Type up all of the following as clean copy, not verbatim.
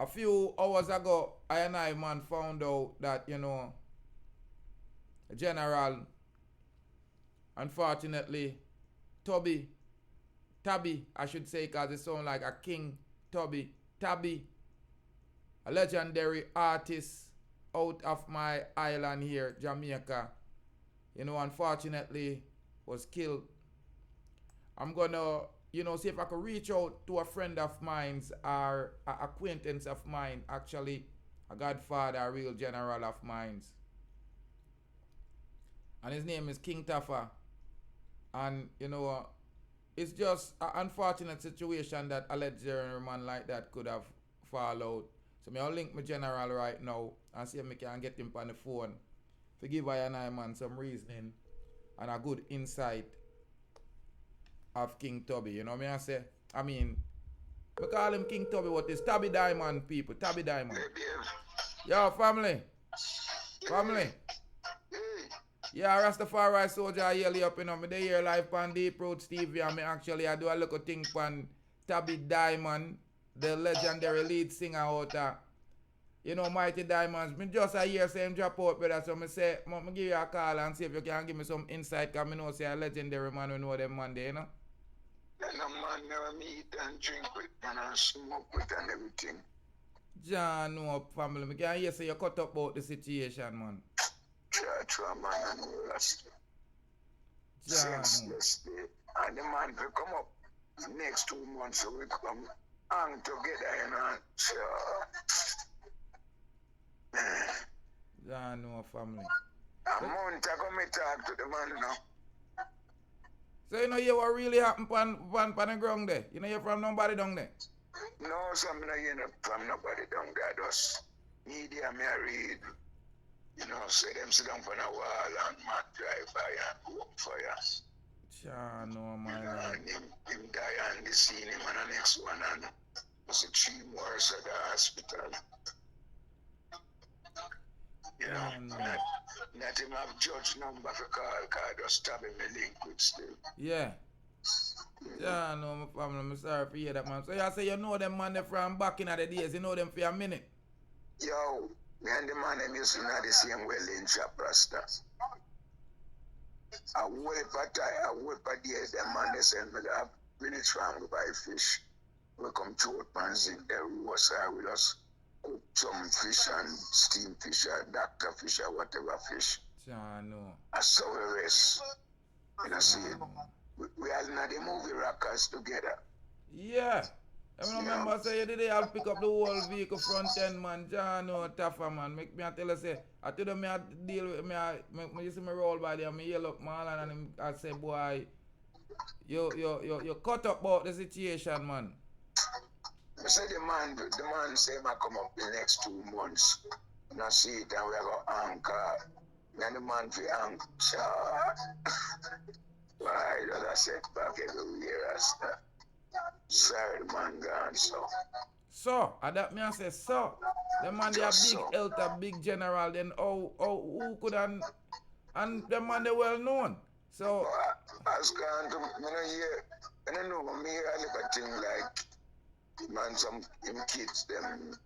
A few hours ago, I and I man found out that, General, unfortunately, Tubby, Tabby, I should say, because it sounds like a King Tubby, Tabby, a legendary artist out of my island here, Jamaica, unfortunately was killed. I'm gonna, see if I could reach out to a friend of mine's or an acquaintance of mine, actually, a godfather, a real general of mine's. And his name is King Taffa. And, it's just an unfortunate situation that a legendary man like that could have fall out. So I'll link my general right now and see if I can get him on the phone. To give I and I man some reasoning and a good insight of King Tubby. You know what I say? I mean, we call him King Tubby, what is Tabby Diamond, people. Tabby Diamond. Yo, family. Family. Yeah, Rastafari soldier, I hear you up, Me dey here live on Deep Roots TV, and me actually I do a little thing on Tabby Diamond, the legendary lead singer out there. Mighty Diamonds. Me just a hear say him drop out, brother. So me say, me give you a call and see if you can give me some insight, because me know say a legendary man, we know them man there, And a man never meet and drink with and smoke with and everything. John, no family. Me can hear say you cut up about the situation, man. True, man, and all that stuff. Senseless. And the man will come up next 2 months, so we come hang together, So, John, no family. A month ago, me talk to the man, So you what really happened on the ground there? You from nobody down there? No, so I'm not hearing from nobody down there. Just media me I read. Say them sit down on a wall and man drive by and work for you. No, my lord. Him die and they see him and the next one and was 3 more at the hospital. Not him have judge number for call, because just stab him a link with still. Yeah. No, my family, I'm sorry for hear that, man. So you say you know them man from back in the days, you know them for a minute? Yo, me and the man them used to know the same well in shop Rasta. I wait for days, the man they send me that minutes from we buy fish. We come to it and zinc the roadside with us. Cook some fish and steam fish or doctor fish or whatever fish. No. That's how we rest. See it? We are in the movie rockers together. Yeah. I remember say you did I'll pick up the whole vehicle front end, man. No Taffa, man. Make me tell you say I told them I deal with me you see me roll by there, me yell up Marlon and I say, boy, you cut up about the situation, man. I said the man say I come up the next 2 months. And I see it and we go anchor. Then the man for anchor. Why does I set back everywhere as that? Sorry, the man gone, So, that me I say, so, the man they a big health, a big general, then who could and the man they well known. So, as gone to me hear, and I know me hear a little thing like, man, some him kids, them,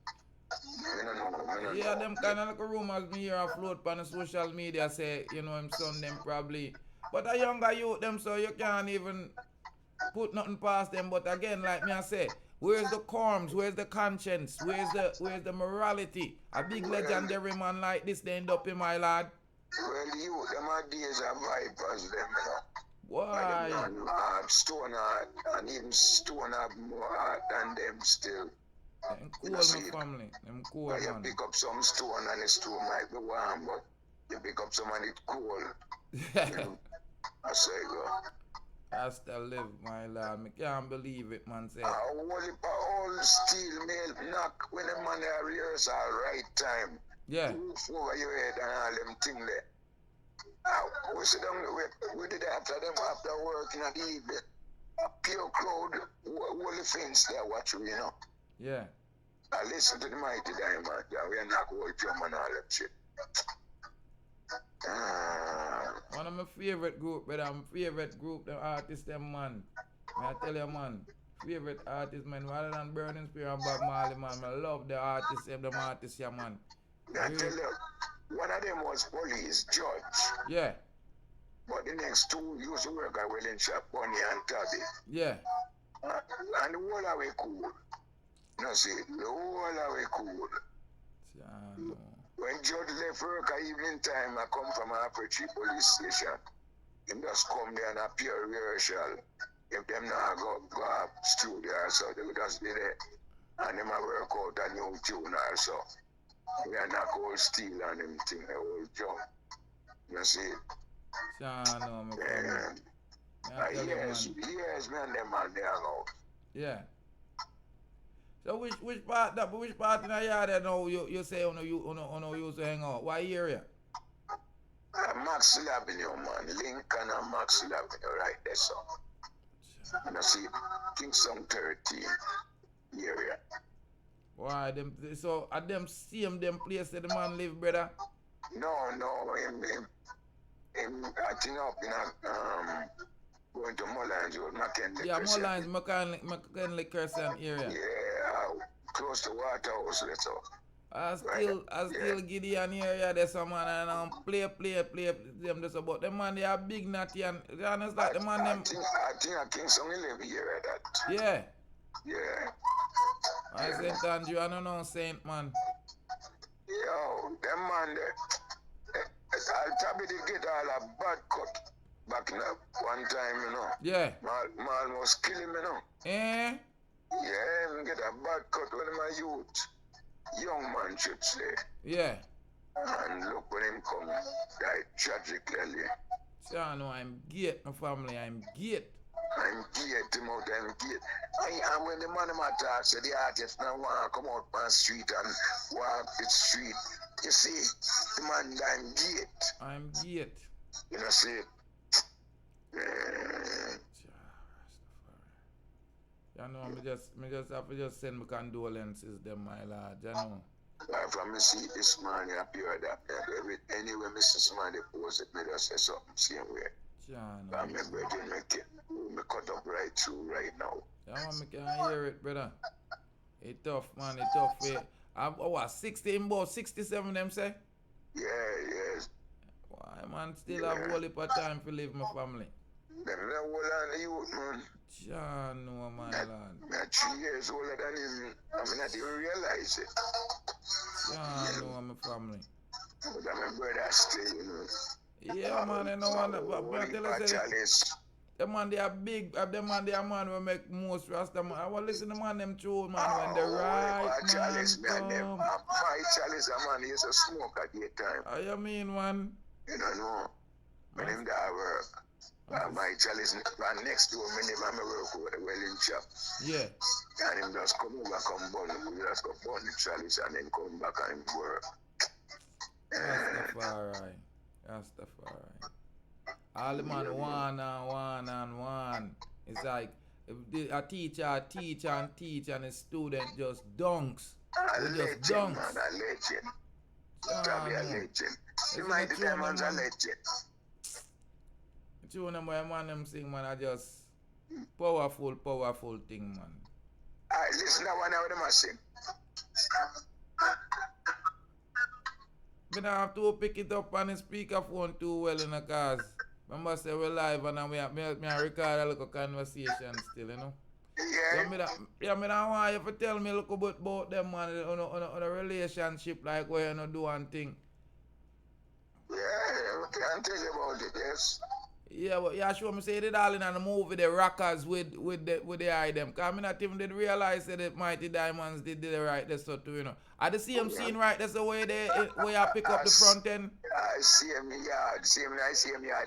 yeah, them kind of like rumors me hear afloat on the social media say, him son them probably. But a younger youth them, so you can't even put nothing past them. But again, like me I say, where's the corms? Where's the conscience? Where's the morality? A big legendary man like this, they end up in my lad. Well, you, them are days of vipers, them, Why? Stone heart, and even Stone have more heart than them still. Them cool, my family. Them cool, man. You pick up some stone and the stone might be warm, but you pick up some and it's cold. I say go. I still live, my lord. I can't believe it, man. Say. All steel mail knock when the man are rehearsal right time. Yeah. Roof over your head and all them thing there. We sit down, we did after them after work in the evening. A pure crowd, all the fence there watch you, Yeah. I listen to the Mighty Diamond, we are not going to man all that shit. One of my favorite group, brother. My favorite group, the artists, them man. I tell you, man. favorite artist, man. Rather than Burning Spear and Bob Marley, man. I love the artists, them artists, yeah, man. I tell you, one of them was police, Judge. Yeah. But the next two used to work at Welling Shop, Bonnie and Tabby. Yeah. And the whole of it cool. No, see, the whole of it cool. Yeah, no. When Judge left work at evening time, I come from Aperture police station. Him just come there and appear rehearsal. If them not go up studio or so, they would just be there. And them a work out a new tune or so. We are not old steel and them thing, the old jump. You see? Yeah, no, my friend. Yes, man, them man, they are out. Yeah. So which part in the yard that now you say you used to hang out? What area? Maxwell Avenue, man. Lincoln and Maxwell Avenue, right there, so. And I see Kingston 13 area. Why them? So at them same them place that the man live, brother? No, I think up in a going to Mullines Road, McKinley. Yeah, Mullines, McKinley Crescent area. Yeah, close to Waterhouse, that's all. I still Gideon area there's some man and play them just about them man they are big natty and you understand the man them I think I Kingston 11 here that. Yeah. Yeah. I St. Andrew, I don't know Saint man. Yo, them man I'll tell you they get all a bad cut back in one time, you know. Yeah. Man was killing me, you know. Eh? Yeah, get a bad cut when my youth. Young man should say. Yeah. And look when him come, died tragically. So I know I'm gate, my family, I'm gate. I'm gate, him out, I'm gate. And when the man talk, so the artist now want to come out on the street and walk the street. You see, the man, I'm gate. I'm gate. You know, see? You know, me just have to send my condolences them, my lord, you know. From me see this man appear that anyway, Mrs. Somebody post it, me just say something same way. Yeah, I'm brethren, me cut up right through right now. Yeah, man, me can hear it, brother. It's tough, man, it's tough. I'm what, 60, about 67 them say? Yeah, yes. Why, man, still have a whole heap of time to live my family. Them the whole of the youth, man. Yeah, no, my lord. I'm 3 years older than him. I mean, I didn't realize it. Yeah, no, my family. But my brother still, you know. Yeah, man, I know one. But tell us, the man they are big. The man they are man will make most Rasta man. I will listen to man them true, man, when the right man come. My chalice, man, he used to smoke at the time. How you mean, man? You don't know. When him there work. My chalice next door, my name, I work over the welding shop. Yeah. And him just come over, come burn. We just go burn the chalice and then come back and work. Rastafari. All the man one. It's like if a teacher teach and the student just dunks. They just dunks. Man, a legend. Tabby a legend. The mighty Diamonds a legend. Tune them where man them sing, man, are just powerful thing, man. Alright, listen to one of them I sing. Me don't have to pick it up on the speakerphone too well in the cars. Remember say we're live and me record a little conversation still, you know. Yeah. So me don't want you to tell me a little bit about them, man, on a relationship like where you know do one thing. Yeah, I can tell you about it, yes. Yeah, but yeah, sure me say they all in the movie the rockers with the eye them. Cause me not even did realize that Mighty Diamonds did the right there so too, you know. At the same scene right that's the way you pick up the front end. I see him yard,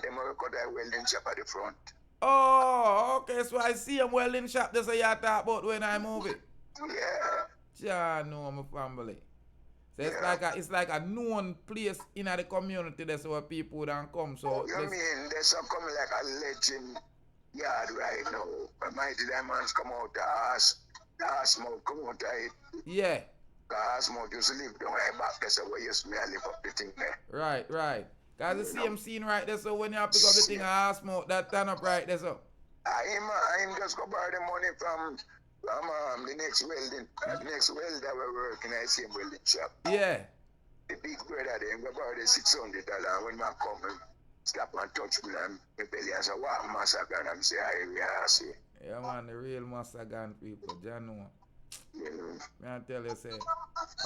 them will cut a welding shop at the front. Oh, okay, so I see him welding shop that's what you talk about when I move it. Yeah. Yeah, no, my family. So it's like a known place in the community that's where people don't come. So you mean there's some coming like a legend yard right now. When Mighty Diamonds come out the smoke come out it. Yeah. The smoke used to live down right back there, so where you used to live up the thing there. Right. Cause the same scene right there, so when you pick up the thing smoke that turn up right there, so. I'm just go borrow the money from the next welder we're working at the same welding shop. Yeah. The big brother then go borrow the $600 when I come and slap and touch me and my belly and say, what massacre? And I'm say, I see. Yeah, man, the real Master Gun people, John know. Yeah. I tell you, say,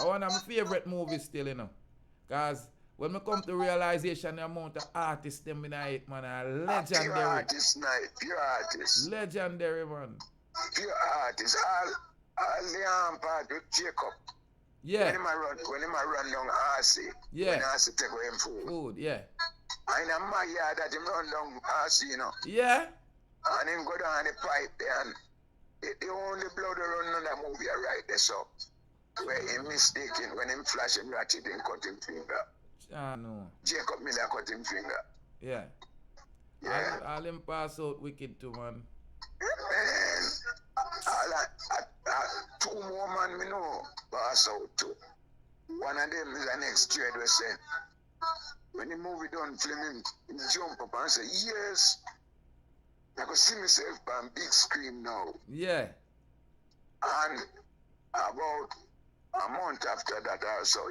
one of my favorite movies still, you know. Because when I come to realization, the amount of artists them in it, man, are legendary. Pure artist, pure artist. Legendary, man. Pure artist. All the part with Jacob. Yeah. When him a run down RC. Yeah. When RC take away him food. Food, yeah. And in my yard that him run down RC, you know. Yeah. And him go down the pipe there and the only blood run on that movie right there, so where he mistaken when him flash him ratchet and cut him finger. I know. Jacob Miller cut him finger. Yeah. Yeah. All him pass out wicked too, man. And two more man me know pass out too. One of them is the next dread we say. When the movie done film him jump up and say, yes. I could see myself on big screen now. Yeah. And about a month after that also,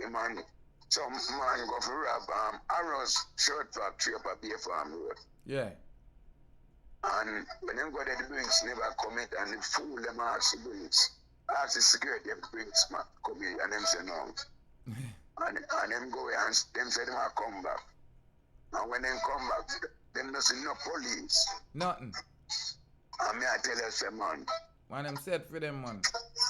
some man go for rob Arrow's shirt factory up a Bay Farm Road. Yeah. And when them go there, the drinks never come in and the fool them ask the drinks. Ask the security, them drinks come in and them say no. and them go and them say them will come back. And when them come back, them not see no police. Nothing. And me I tell you, say, man. Man, them set for them, man.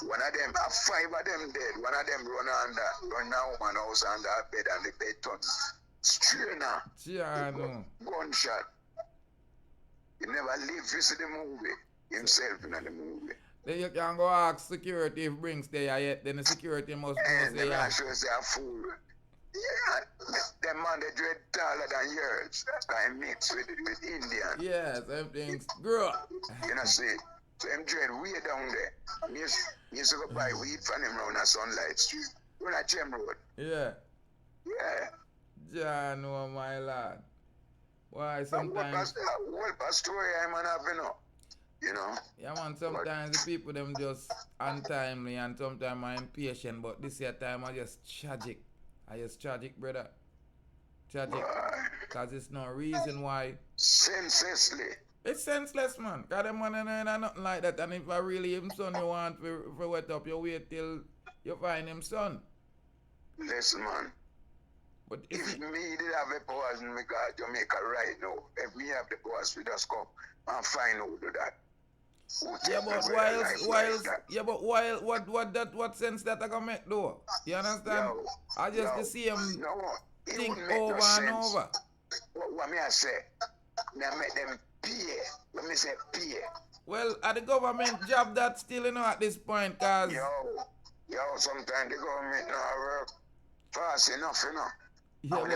One of them, 5 of them dead. One of them run a woman house under her bed and the bed turn strainer. Yeah, I know. Gunshot. He never lived to see the movie. Himself in the movie. Then you can go ask security if brings there yet. Then the security must and say, yeah. Sure say a fool. Yeah, them man they dread taller than yours. I mix with Indian. Yeah, same things. Grow up. You know, see. So them dread way down there. Me used to go buy weed from him round a Sunlight Street. We're at Gem Road. Yeah. Yeah. John, oh my lad. Why sometimes... What story I'm having up? You know? Yeah, man, sometimes the people them just untimely and sometimes I'm impatient, but this year time I just tragic. I just tragic, brother. Tragic. Because it's no reason why. Senselessly. It's senseless, man. Because them man ain't nothing like that. And if I really him son you want for wet up, you wait till you find him son. Listen, man. But if me did have the powers in Jamaica right now, if me have the powers, we just come and find out do that. Yeah, but what sense that I can make though? You understand? I just to see him think over and over. What me I say? Me I make them pay. Let me say pay. Well, at the government job that still, you know, at this point, cause sometimes the government not work fast enough, you know. Yeah, when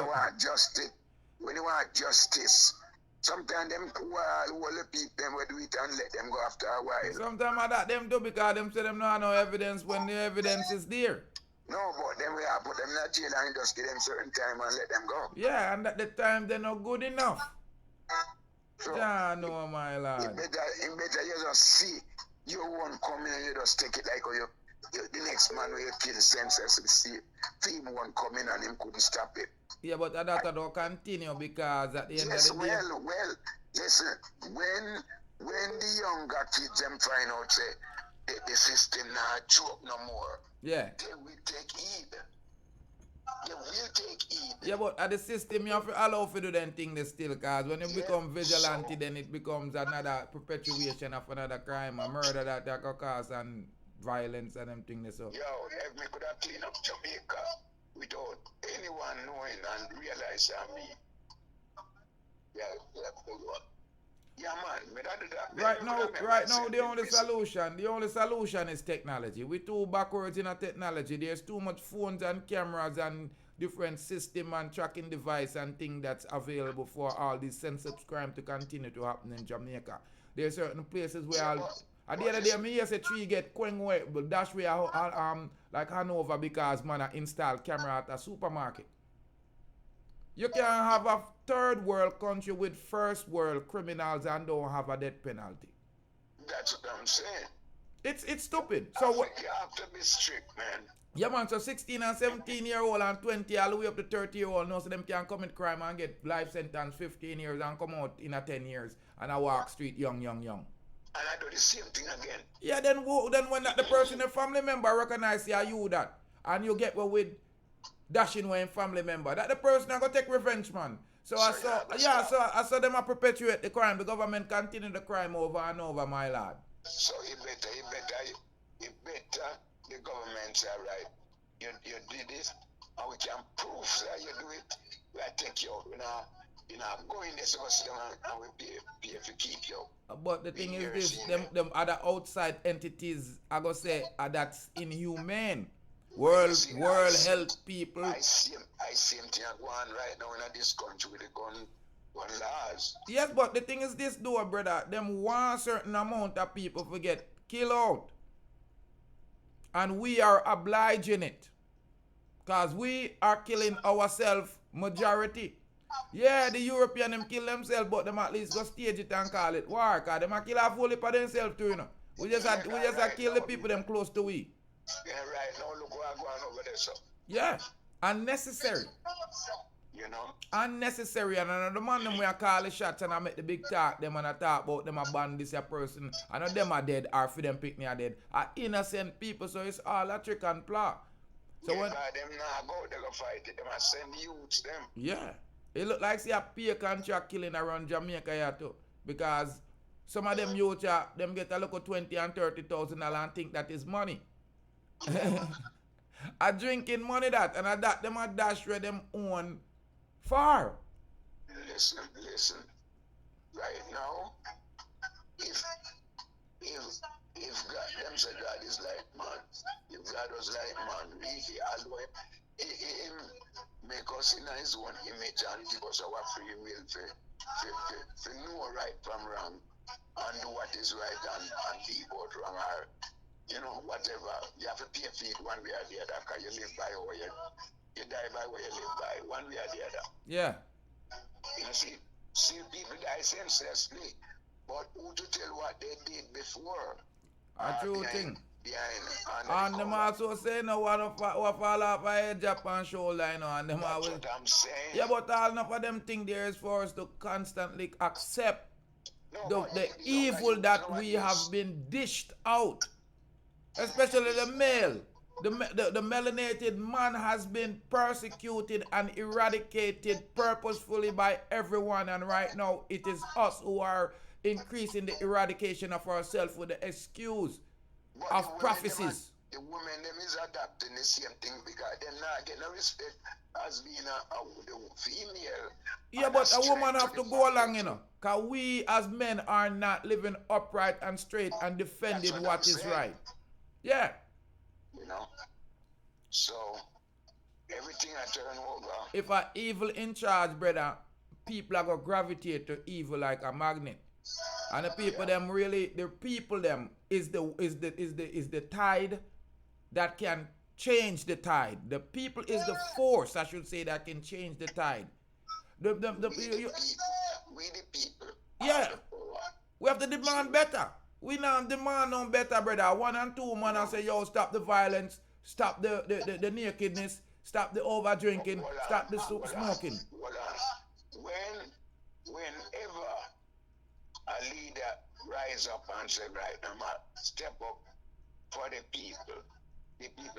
they want justice, sometimes them all the people them will do it and let them go after a while. Sometimes that them do because them say them don't have no evidence when the evidence is there. No, but then we have put them in a jail and just give them certain time and let them go. Yeah, and at the time they're not good enough. So, yeah, no, my lad. It better you just see your one coming and you just take it like the next man where you kill senseless see team one coming and him couldn't stop it. Yeah, but that don't continue because at the end of the day. Well, listen, when the younger kids them find out say the system not joke no more. Yeah. They will take heed. They will take heed. Yeah, but at the system you have to allow for do them things still, because when you become vigilante, then it becomes another perpetuation of another crime, a murder that could cause and violence and them things. So. Yo, if me could have cleaned up Jamaica without anyone knowing and realizing me. Yeah, man, me that do that. Right now, the only solution is technology. We're too backwards in our technology. There's too much phones and cameras and different system and tracking device and thing that's available for all these sensitive crime to continue to happen in Jamaica. There's certain places where at the other day, me say tree get going away, but that's where like Hanover because man I install camera at a supermarket. You can have third world country with first world criminals and don't have a death penalty. That's what I'm saying. It's stupid. So you have to be strict, man. Yeah, man, so 16 and 17-year-old and 20 all the way up to 30-year-old know so them can commit crime and get life sentence 15 years and come out in a 10 years and I walk street young. And I do the same thing again. Yeah, then when the person, a family member recognize you that and you get with dashing away family member, that the person I go take revenge, man. So I saw them perpetuate the crime. The government continue the crime over and over, my lad. So it better the government say, right, you did this, and we can prove that you do it. We take you out. We're not going there so and we pay to keep you. But the thing is this, them other outside entities, I go say, that's inhumane. World health people. I see thing going on right now in this country with the gun laws. Yes, but the thing is this though, brother, them one certain amount of people to get killed out. And we are obliging it. Because we are killing ourselves majority. Yeah, the European them kill themselves, but them at least go stage it and call it war. Because them a kill a whole heap of themselves too, you know. We just kill the people them close to we. Yeah, right now look what going over there, so. Yeah, unnecessary. You know? Unnecessary. And another man them we a call the shots and I make the big talk them and I talk about them a ban this a person. I know them are dead or for them pick me are dead. Are innocent people, so it's all a trick and plot. So yeah, when them now go they go fight it, them a send youths them. Yeah. It look like see a pay contract killing around Jamaica here too. Because some of them youths them get a look of 20 and 30,000 and think that is money. A drinking money that and that them a dash where them own far. Listen. Right now, if God, them say God is like man, if God was like man, really, although he make us in his own image and give us our free will to know right from wrong and do what is right and leave out wrong or, you know, whatever. You have to pay for it one way or the other because you live by what you die by what you live by, one way or the other. Yeah. You see people die senselessly, but who to tell what they did before? A true thing. Behind and them also say no what fall off a head Japan shoulder, you know, and them That's what I'm saying. Yeah, but all enough of them think there is for us to constantly accept the evil that we have been dished out. Especially the male. The melanated man has been persecuted and eradicated purposefully by everyone, and right now it is us who are increasing the eradication of ourselves with the excuse of prophecies. The women them is adapting the same thing because they're not getting no respect as being a female. Yeah, but a woman have to go along, you know, because we as men are not living upright and straight and defending what is right. Yeah. You know, so everything I turn over. If a evil in charge, brother, people are gonna gravitate to evil like a magnet, and the people them really, the people them is the tide that can change the tide. The people is the force, I should say, that can change the tide. We the people. Yeah, we have to demand better. We now demand on better, brother. 1 and 2 man and say, yo, stop the violence, stop the nakedness, stop the over drinking, stop the smoking. Whenever a leader rise up and say, right, I'm step up for the people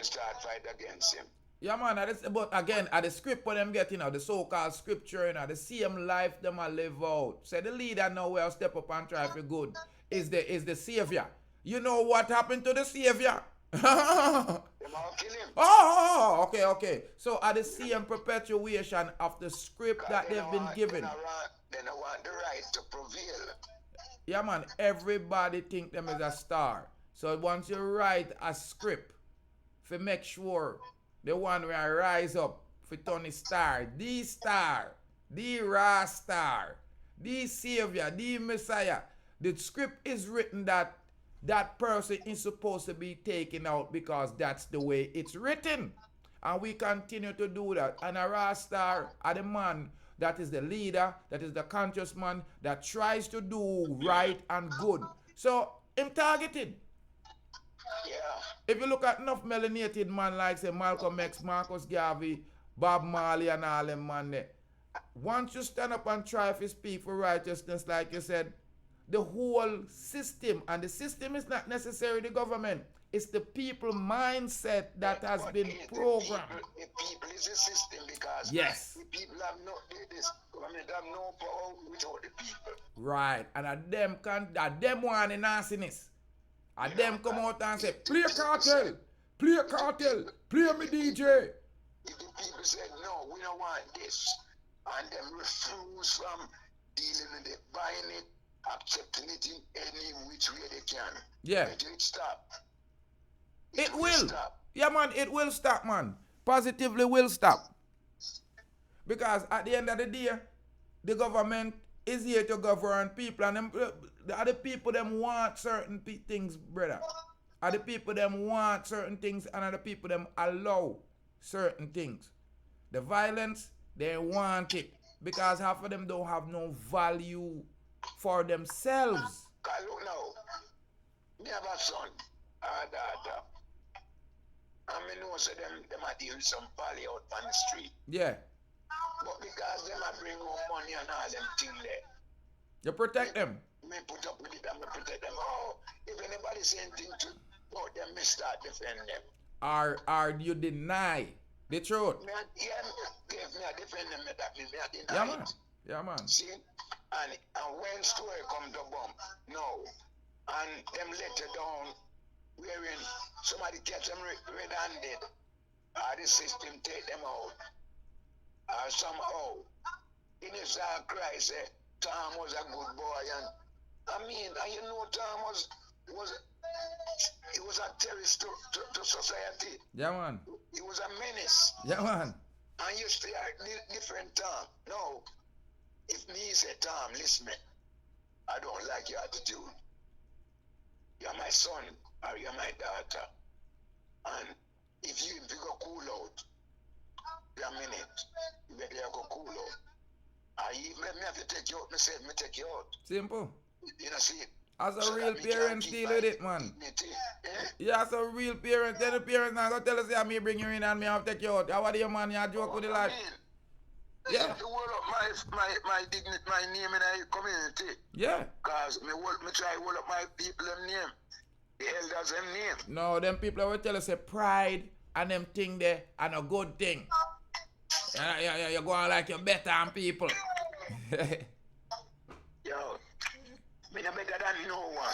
start fight against him. Yeah, man, but again, at the script for them getting the so-called scripture, the same life them a live out. Say the leader now will step up and try for good. Is the savior. You know what happened to the savior? Them all kill him. Oh, okay. So at the same perpetuation of the script that they've been given. They don't want the right to prevail. Yeah, man, everybody think them is a star. So once you write a script, for make sure the one where I rise up for Tony Star, the Ra Star, the Savior, the Messiah. The script is written that that person is supposed to be taken out because that's the way it's written. And we continue to do that. And a Rasta are the man that is the leader, that is the conscious man, that tries to do right and good. So, him targeted. Yeah. If you look at enough melanated man like say Malcolm X, Marcus Garvey, Bob Marley and all them man there, once you stand up and try to speak for righteousness like you said, the whole system, and the system is not necessarily the government, it's the people mindset that has been programmed. The people is a system because yes, the people have no, this government have no power without the people. Right, and at them want the nastiness. And them come out and say, play cartel, play me DJ. If the people said, no, we don't want this, and them refuse from dealing with it, buying it, accepting it in any which way they can. Yeah. It stop. It will. Stop. Yeah, man, it will stop, man. Positively will stop. Because at the end of the day, the government is here to govern people, and them, the other people them want certain things, brother. Other people them want certain things, and other people them allow certain things. The violence, they want it because half of them don't have no value for themselves. Look now, me have a son, a daughter. I mean, know so them are doing some pally out on the street. Yeah. But because them are bring home money and all them things there. You protect them. Me put up with it and me protect them. Oh, if anybody say anything to about them, me start defend them. Are you deny the truth? Me I defend them, that means me I deny yeah, man. it. Yeah, man. See? And when story come to bomb, no. And them let you down wherein somebody catch them red-handed. The system take them out. Somehow, in his cry, say, Tom was a good boy, and I mean, and you know, Tom was a terrorist to society. Yeah, man. He was a menace. Yeah, man. And you stay a different Tom. No, if me say, Tom, listen, me, I don't like your attitude. You're my son, or you're my daughter, and if you go cool out, a minute, you better go cool out. Me have to take you out, myself, me take you out. Simple. You know, see? As a so real parent, deal with it, man. Yeah, as a real parent, then the parents now go tell us, yeah, me bring you in and me have to take you out. How are you, man? You joke with the life. Yeah. You hold up my dignity, my name in the community. Yeah. Because me try to hold up my people them name. The elders them name. No, them people will tell us, say, pride and them thing there and a good thing. Yeah, you're going like you're better than people. Yo, me no better than no one.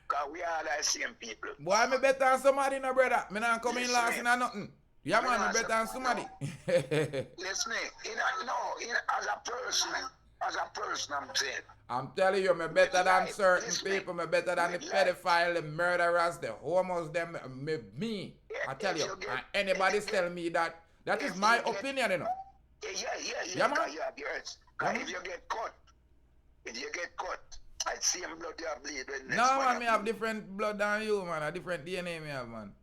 Because we are the same people. Boy, me better than somebody, no brother. Me not come in last in nothing. Yeah, man, me better than somebody. Listen, as a person, I'm saying. I'm telling you, me better than certain people. Me better than the pedophile, the murderers, the homos, them, me. I tell you, and anybody's telling me that. That is my opinion, you know. Yeah, man. If you get caught, I see him blood you bleed. No, man, me have different blood than you, man. A different DNA me have, man.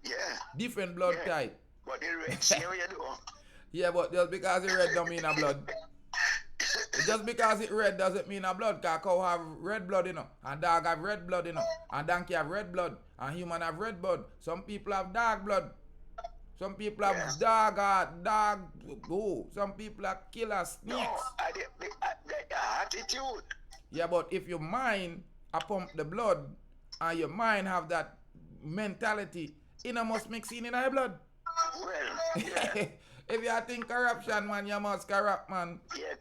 Yeah. Different blood type. But the red, see how you do? Yeah, but just because it red don't mean a blood. Just because it red doesn't mean a blood. Because cow have red blood, you know. And dog have red blood, you know. And donkey have red blood. And human have red blood. Some people have dark blood. Some people have some people are killer snakes. No, the attitude. Yeah, but if your mind pump the blood and your mind have that mentality, it must mix in your blood. Well, yeah. If you think corruption, man, you must corrupt, man. Yeah,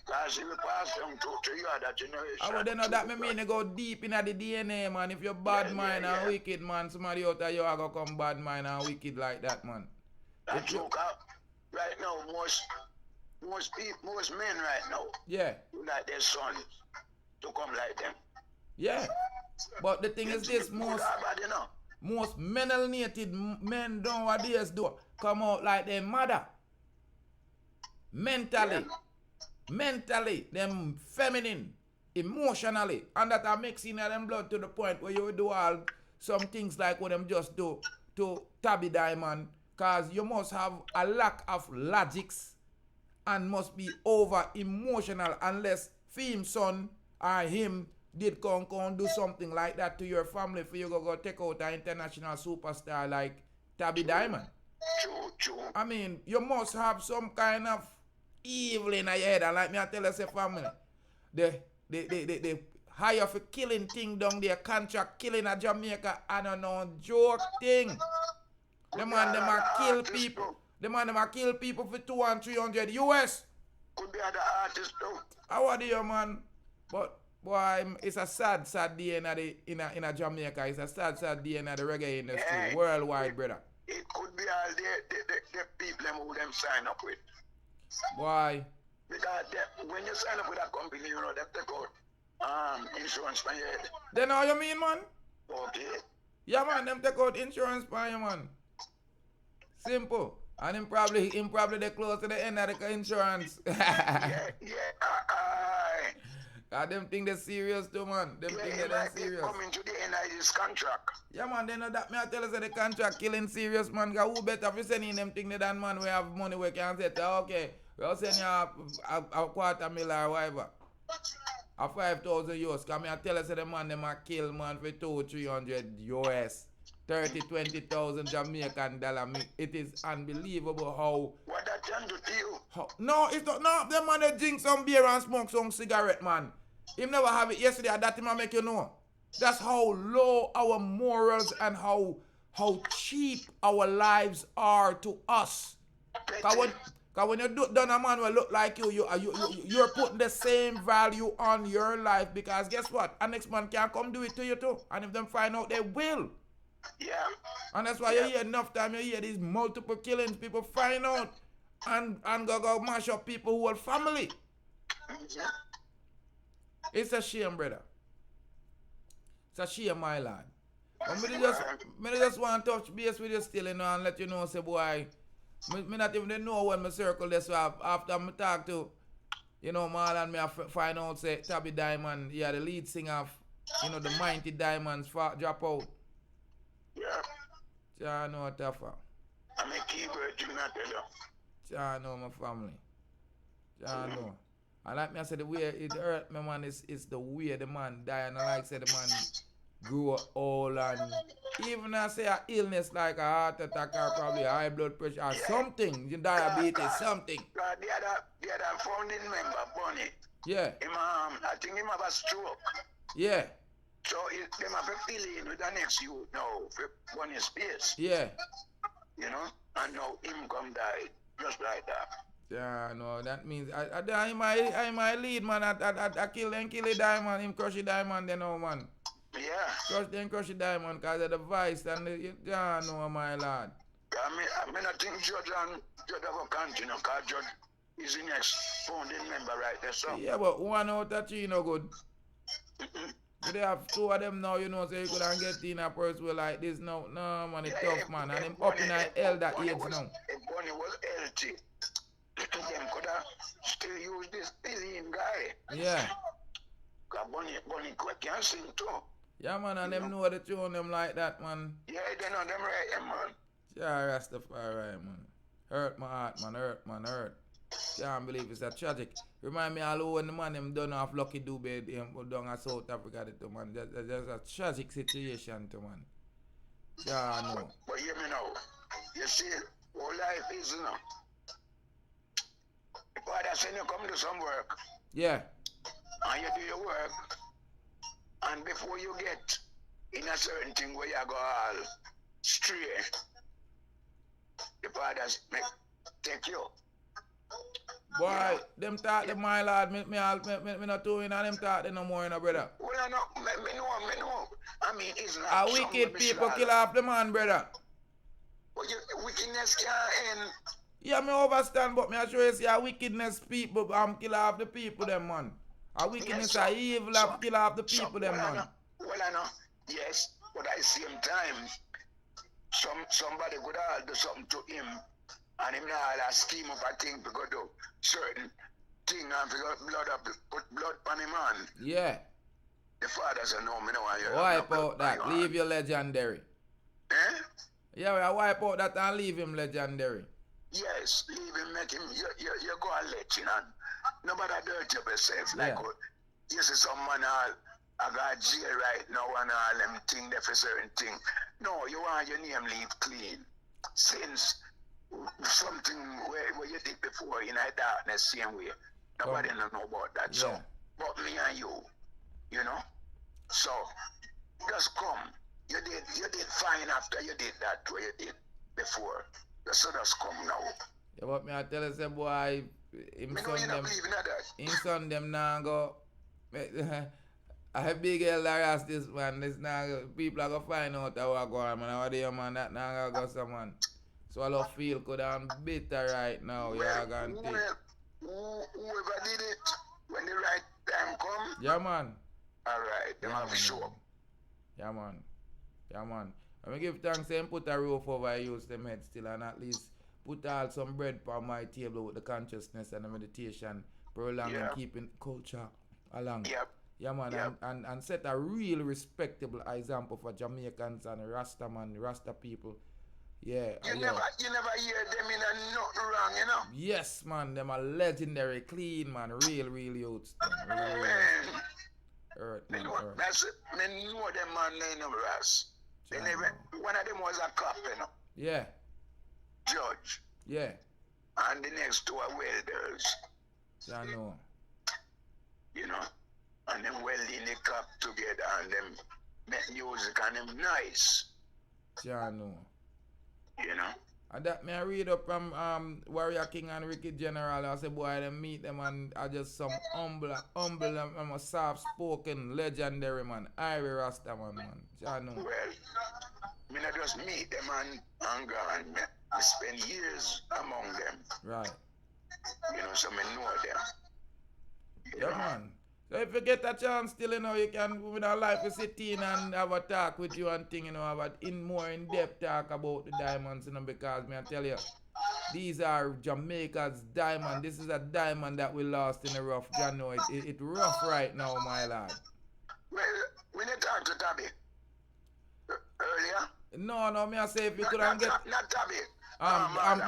cause you will pass them to you other generation. I would know that mean go deep in the DNA, man. If you're bad mind and wicked, man, somebody out there you are going to come bad mind and wicked like that, man. That's right now, most men right now, yeah, you like their sons to come like them. Yeah, but the thing is this, most melanated men nowadays do come out like their mother. Mentally, them feminine, emotionally, and that are mixing in them blood to the point where you do all some things like what them just do to Tabby Diamond, because you must have a lack of logics and must be over emotional unless Fime's son or him did come do something like that to your family for you go take out an international superstar like Tabby Diamond. True. I mean, you must have some kind of evil in your head. And like me, I tell you, say family, the hire for killing thing down there, contract killing a Jamaica, I don't know, joke thing. The man them a kill people. The man them a kill people for 200 and 300 US. Could be other artists too. How are you, man? But boy, it's a sad day in a Jamaica. It's a sad day in the reggae industry, worldwide, brother. It could be all the people who them sign up with. Why? Because when you sign up with a company, you know, they take out insurance for your head. Then how you mean, man? Okay. Yeah, man, them take out insurance for you, man. Simple. And him probably they close to the end of the insurance. yeah. God, them think they're serious too, man. Them think they're serious. Coming to the end of this contract. Yeah, man, they know that. Me I tell you, say the contract killing serious, man. Cause who better for sending them thing than man we have money we can say, okay, we'll send you a $250,000 or whatever. A 5,000 US. Cause me I tell you, say the man, them a kill, man, for 200-300 US. 30,000-20,000 Jamaican dollar. It is unbelievable how. What that done to you? No, it's not. No, them man they drink some beer and smoke some cigarette, man. Him never have it yesterday. That him make you know. That's how low our morals and how cheap our lives are to us. Cause when you done a man will look like you're putting the same value on your life because guess what? A next man can come do it to you too. And if them find out, they will. Yeah. And that's why you hear enough time you hear these multiple killings, people find out and go mash up people who are family. Yeah. It's a shame, brother. It's a shame, my lad. But me just want to touch base with you still, you know, and let you know, say, boy, me not even know when me circle this, so after me talk to, you know, Marlon, me I find out, say, Tabby Diamond, yeah, the lead singer of, you know, the Mighty Diamonds drop out. Yeah. Ja, no, Taffa. I'm a keyboard, you not tell you. Ja, no, my family. Ja, no. And like me, I said, the way it hurt me, man, is the way the man died. And like I said, the man grew old and even I say an illness like a heart attack or probably high blood pressure or something, diabetes, something. The other founding member, Bonnie. Yeah. Him, I think him have a stroke. Yeah. So them have a feeling with the next youth now for Bonnie's space. Yeah. You know? And now him come die just like that. Yeah, no, that means I my lead, man. I kill the diamond, him crush the diamond, you know, man. Yeah. Crush the diamond, because of the vice and the, yeah, no, my lad. I mean, I think Judge will continue, because Judge is the next founding member right there, so. Yeah, but one out of three, no good. They have two of them now, you know, so you couldn't get in a person like this now. No, man, it's tough, man. And him up in an elder age now. If Bonnie was healthy, them could have still use this billion guy. Yeah. Because Bonnie can sing too. Yeah, man, and them know the tune them like that, man. Yeah, they know them right, man. Yeah, Rastafari, man. Hurt my heart, man. Hurt. Can't believe it's a tragic. Remind me all when the man them done off Lucky Dube down in South Africa, too, man. There's a tragic situation, too, man. Yeah, I know. But hear me now. You see, all life is, you know. Father said you come do some work. Yeah. And you do your work. And before you get in a certain thing where you go all stray, the fathers take you. Boy, them talk to my lad, me not doing and them talk to no more, you know, brother. Well, I know, me know. I mean, it's not. A wicked people kill off the man, brother. But wickedness can't end. Yeah, me understand, but me assure you, see, a wickedness people kill off the people, them, man. A wickedness, a evil kill off the people, them, man. Well, I know. Yes, but at the same time, somebody could all do something to him, and him now a scheme of a thing to go do certain thing and put blood on him on. Yeah. The father said, no, me no want you. Wipe out that, leave your legendary. Eh? Yeah, we wipe out that and leave him legendary. Yes, leave him, make him, you go and let you know. Nobody dirt up yourself. Like, Yeah. you see some man I got jail right now and all them thing there for certain thing. No, you want your name leave clean. Since something where you did before in a darkness same way. Nobody don't know about that. Yeah. So, but me and you know. So, just come. You did fine after you did that what you did before. So just come now. Yeah, but me I tell you, say boy, him Me know son you them, don't believe in that. him son them now go. I have big elder as this man. This now people are gonna find out how I go on, man. How they man that now go some man. So I love feel good and bitter right now. Yeah, gonna take. Whoever did it, when the right time come, Yeah, man. alright, them Yeah, have to man. show up. Yeah, man. Yeah, man. I mean, give thanks and put a roof over I use them head still and at least put all some bread on my table with the consciousness and the meditation, prolonging, Yeah. keeping culture along. Yep. Yeah, man, Yep. and set a real respectable example for Jamaicans and Rasta man, Rasta people. Yeah, You yeah. never hear them in a nothing wrong, you know. Yes, man, them are legendary, clean, man, real youths. Them, real Man, earth, me man, know, earth. that's it. Me know them man name of Ras. They Yeah, never. man. One of them was a cop, you know, Yeah, judge, yeah, and the next two are welders, yeah, I know. you know, and them welding the cop together and them make music and them nice, Yeah, I know. you know. And that me I read up from Warrior King and Ricky General. I say boy them meet them and are just some humble and a soft spoken legendary man. Irie Rasta man. I know. Well, me not just meet them and gone. Me spend years among them, Right. you know, so me know them. You Yeah know? man. So if you get a chance still, you know, you can with our life you sit in and have a talk with you and thing, you know, have a more in depth talk about the diamonds, you know, because me I tell you, these are Jamaica's diamond. This is a diamond that we lost in the rough. You know, it rough right now, my lad. Well, when you talk to Tabby earlier, No, me I say if you could get not Tabby.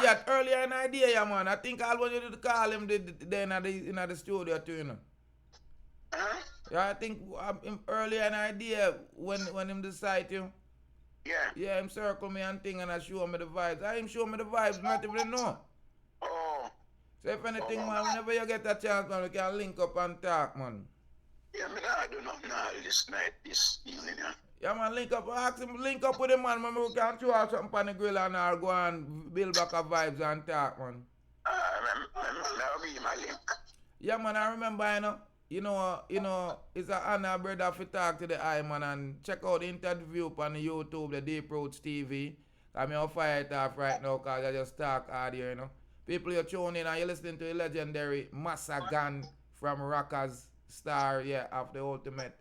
yeah, earlier an idea, yeah man. I think I'll want you to call him then in the studio too, you know. Huh? Yeah, I think earlier an idea when him decide to. Yeah. Yeah, him circle me and thing and I show me the vibes. I him show me the vibes, not even know. Oh. So if anything, man, whenever you get a chance, man, we can link up and talk, man. Yeah, me nah do nothing all this night, this evening. Yeah. Yeah, man, link up. Ask him, link up with him, man. Man, we can throw out something on the grill and I'll go and build back a vibes and talk, man. I'll give you my link. Yeah, man, I remember, you know, it's an honor, brother, to talk to the eye, man, and check out the interview on the YouTube, the Deep Roots TV. I'm going to fire it off right now because I just talk audio, you know. People, you tune in and you're listening to the legendary Massagan from Rockers Star, yeah, of the ultimate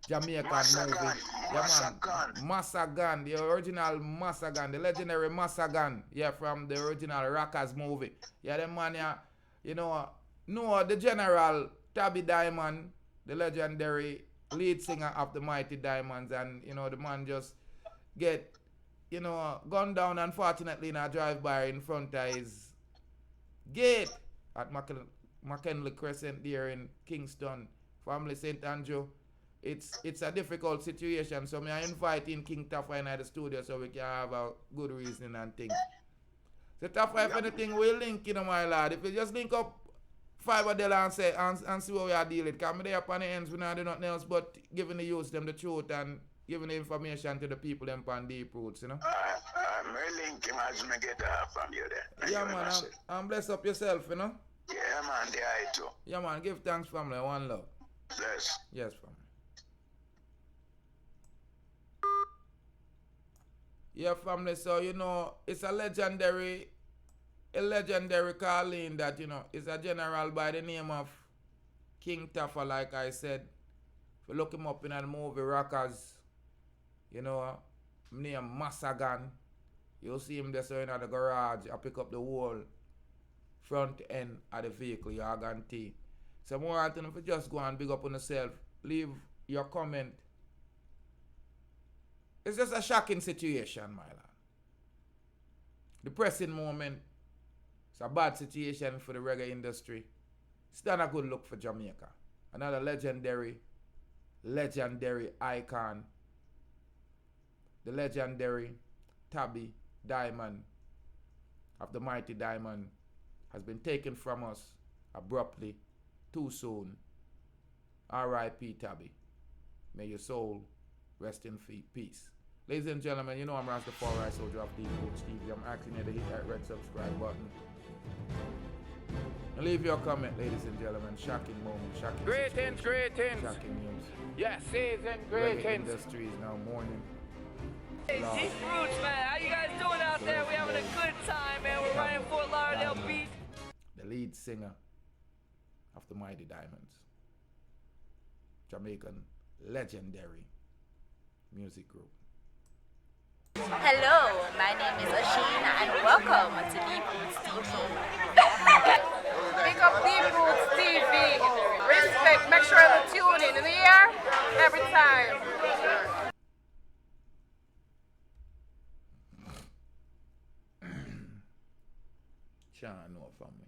Jamaican movie. Yeah, man. Massagan, the original Massagan, the legendary Massagan, yeah, from the original Rockers movie. Yeah, the man, yeah, you know, the general Tabby Diamond, the legendary lead singer of the Mighty Diamonds, and, you know, the man just get, you know, gunned down, unfortunately, in a drive-by in front of his gate at McKinley Crescent there in Kingston, family St. Andrew. It's a difficult situation, so me I invite in King Taffa in the studio so we can have a good reasoning and things. So Taffa, if anything, we'll link, you know, my lad. If you just link up $5 and say and see what we are dealing with. Because me there upon the ends, we not do nothing else but giving the youth them the truth and giving the information to the people them on Deep Roots, you know. Me link him as me get from you there. Yeah, man, and bless up yourself, you know. Yeah, man, the eye too. Yeah, man, give thanks, family. One love. Yes. Yes, family. Yeah, family, so, you know, it's a legendary calling that, you know, is a general by the name of King Taffa, like I said. If you look him up in the movie Rockers, you know, name Massagan, you'll see him there so in the garage. I pick up the whole front end of the vehicle, you guarantee. So more often if you just go and big up on yourself, leave your comment. It's just a shocking situation, my lad. Depressing moment. It's a bad situation for the reggae industry. It's not a good look for Jamaica. Another legendary icon, the legendary Tabby Diamond of the mighty Diamond, has been taken from us abruptly, too soon. R.I.P. Tabby. May your soul rest in peace. Ladies and gentlemen, you know I'm Rastafari, soldier of Deep Roots TV. I'm asking you to hit that red subscribe button. And leave your comment, ladies and gentlemen. Shocking moment, shocking Greetings. shocking news. Yes, season Reggae greetings. industry is now mourning. Hey, Lost. Deep Roots, man. How you guys doing out there? We having a good time, man. We're right in Fort Lauderdale Beach. The lead singer of the mighty Diamonds. Jamaican legendary music group. Hello, my name is Ashina and welcome to Deep Roots TV. Pick up Deep Roots TV. Respect, make sure you tune in the air every time. Sean, no for me.